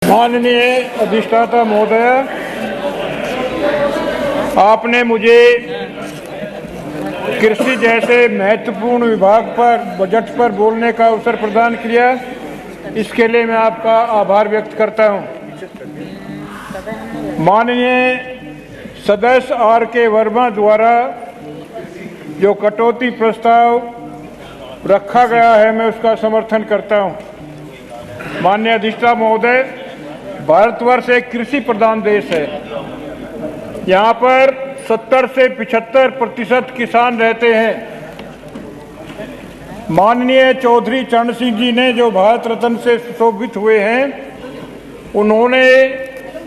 माननीय अधिष्ठाता महोदय, आपने मुझे कृषि जैसे महत्वपूर्ण विभाग पर बजट पर बोलने का अवसर प्रदान किया, इसके लिए मैं आपका आभार व्यक्त करता हूं। माननीय सदस्य R.K. वर्मा द्वारा जो कटौती प्रस्ताव रखा गया है, मैं उसका समर्थन करता हूं। माननीय अधिष्ठाता महोदय, भारतवर्ष एक कृषि प्रधान देश है। यहाँ पर 70 से 75% किसान रहते हैं। माननीय चौधरी चरण सिंह जी ने जो भारत रत्न से सुशोभित हुए हैं, उन्होंने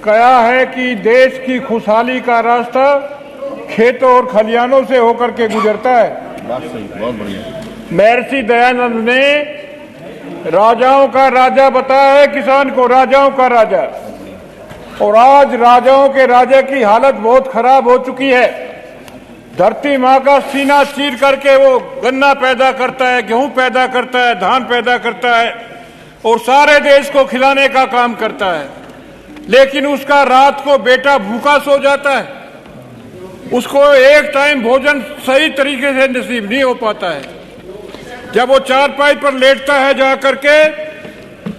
कहा है कि देश की खुशहाली का रास्ता खेतों और खलिहानों से होकर के गुजरता है। बात सही, बहुत बढ़िया। महर्षि दयानंद ने राजाओं का राजा बताया है किसान को, राजाओं का राजा। और आज राजाओं के राजा की हालत बहुत खराब हो चुकी है। धरती माँ का सीना चीर करके वो गन्ना पैदा करता है, गेहूं पैदा करता है, धान पैदा करता है और सारे देश को खिलाने का काम करता है। लेकिन उसका रात को बेटा भूखा सो जाता है, उसको एक टाइम भोजन सही तरीके से नसीब नहीं हो पाता है। जब वो चारपाई पर लेटता है जा करके,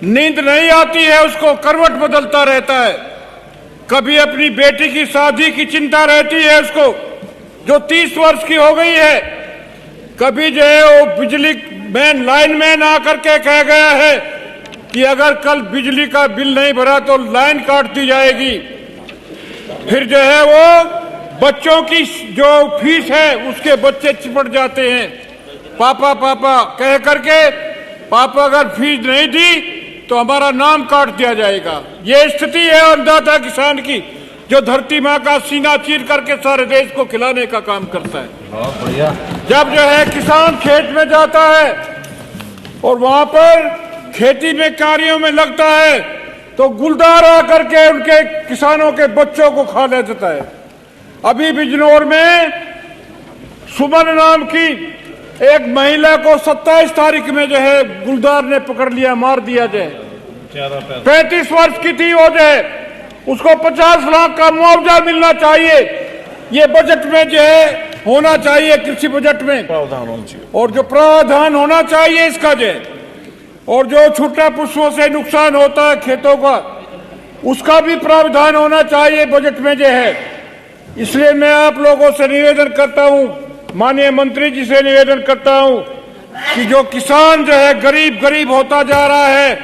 नींद नहीं आती है, उसको करवट बदलता रहता है। कभी अपनी बेटी की शादी की चिंता रहती है उसको, जो 30 वर्ष की हो गई है। कभी जो है वो बिजली मैन लाइनमैन आकर के कह गया है कि अगर कल बिजली का बिल नहीं भरा तो लाइन काट दी जाएगी। फिर जो है वो बच्चों की जो फीस है उसके बच्चे चिपट जाते हैं, पापा पापा कह करके। पापा अगर फीस नहीं दी तो हमारा नाम काट दिया जाएगा। ये स्थिति है अन्नदाता किसान की, जो धरती माँ का सीना चीर करके सारे देश को खिलाने का काम करता है। बहुत बढ़िया। जब जो है किसान खेत में जाता है और वहां पर खेती में कार्यों में लगता है, तो गुलदार आकर के उनके किसानों के बच्चों को खा ले जाता है। अभी बिजनौर में सुमन नाम की एक महिला को 27 तारीख में जो है गुलदार ने पकड़ लिया, मार दिया जाए। 35 वर्ष की थी वो, जो है उसको 50 लाख का मुआवजा मिलना चाहिए। ये बजट में जो है होना चाहिए, कृषि बजट में प्रावधान होना चाहिए। और जो प्रावधान होना चाहिए इसका जो है, और जो छूटा पुष्पों से नुकसान होता है खेतों का, उसका भी प्रावधान होना चाहिए बजट में जो है। इसलिए मैं आप लोगों से निवेदन करता हूं, माननीय मंत्री जी से निवेदन करता हूं कि जो किसान जो है गरीब गरीब होता जा रहा है,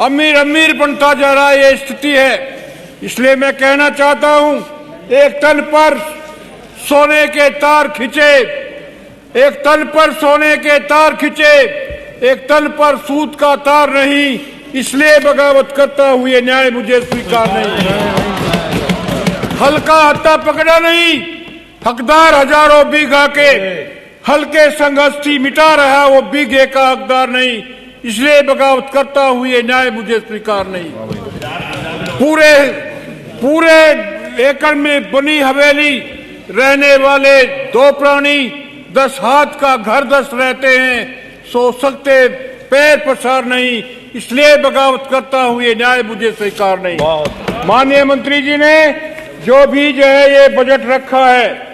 अमीर अमीर बनता जा रहा है, ये स्थिति है। इसलिए मैं कहना चाहता हूं, एक तन पर सोने के तार खिंचे, एक तन पर सोने के तार खिंचे, एक तन पर सूत का तार नहीं। इसलिए बगावत करता हूं, ये न्याय मुझे स्वीकार नहीं है। हल्का हत्ता पकड़ा नहीं, हकदार हजारों बीघा के, हल्के संघर्षी मिटा रहा वो बीघे का हकदार नहीं। इसलिए बगावत करता हूं, ये न्याय मुझे स्वीकार नहीं। पूरे एकड़ में बनी हवेली रहने वाले 2 प्राणी 10 हाथ का घर 10 रहते हैं, सो सकते पैर पसार नहीं। इसलिए बगावत करता हूं, ये न्याय मुझे स्वीकार नहीं। माननीय मंत्री जी ने जो भी जो है ये बजट रखा है,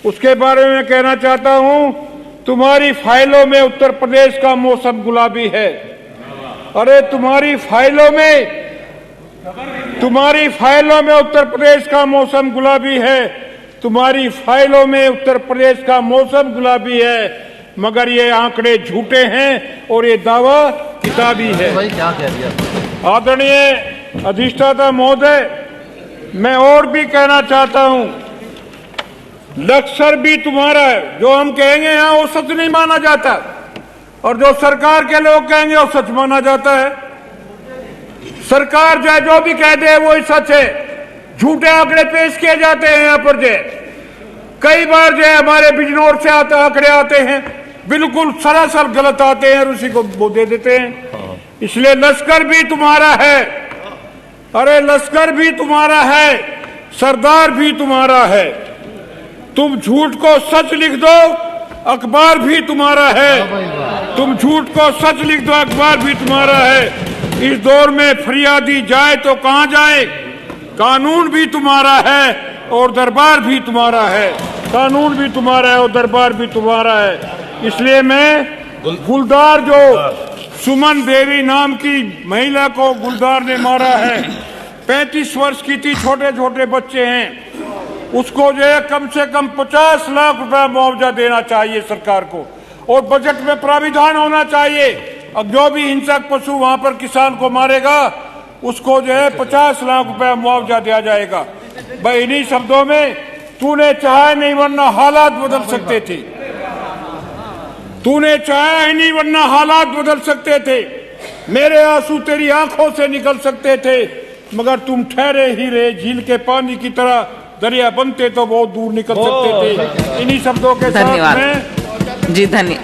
उसके बारे में कहना चाहता हूं, तुम्हारी फाइलों में उत्तर प्रदेश का मौसम गुलाबी है। अरे तुम्हारी फाइलों में उत्तर प्रदेश का मौसम गुलाबी है, तुम्हारी फाइलों में उत्तर प्रदेश का मौसम गुलाबी है, मगर ये आंकड़े झूठे हैं और ये दावा किताबी है। भाई क्या कह दिया? आदरणीय अधिष्ठाता महोदय, मैं और भी कहना चाहता हूं, लक्ष्य भी तुम्हारा है। जो हम कहेंगे यहाँ वो सच नहीं माना जाता, और जो सरकार के लोग कहेंगे वो सच माना जाता है। सरकार जो भी कह दे वो ही सच है। झूठे आंकड़े पेश किए जाते हैं यहाँ पर। कई बार जो है हमारे बिजनौर से आंकड़े आते हैं, बिल्कुल सरासर गलत आते हैं और उसी को वो दे देते हैं। इसलिए लश्कर भी तुम्हारा है। अरे लश्कर भी तुम्हारा है, सरदार भी तुम्हारा है। तुम झूठ को सच लिख दो, अखबार भी तुम्हारा है। तुम झूठ को सच लिख दो, अखबार भी तुम्हारा है। इस दौर में फरियादी जाए तो कहां जाए? कानून भी तुम्हारा है और दरबार भी तुम्हारा है। कानून भी तुम्हारा है और दरबार भी तुम्हारा है। इसलिए मैं गुलदार, जो सुमन देवी नाम की महिला को गुलदार ने मारा है, 35 वर्ष की थी, छोटे छोटे बच्चे हैं, उसको जो है कम से कम 50 लाख रुपया मुआवजा देना चाहिए सरकार को, और बजट में प्राविधान होना चाहिए। अब जो भी हिंसक पशु वहां पर किसान को मारेगा उसको जो है 50 लाख रुपया मुआवजा दिया जाएगा। भाई इन्हीं शब्दों में, तूने चाहा नहीं वरना हालात बदल सकते थे। तूने चाहा ही नहीं वरना हालात बदल सकते थे। मेरे आंसू तेरी आंखों से निकल सकते थे, मगर तुम ठहरे ही रहे। झील के पानी की तरह दरिया बनते तो बहुत दूर निकल सकते थे। इन्हीं शब्दों के साथ में जी धन्यवाद।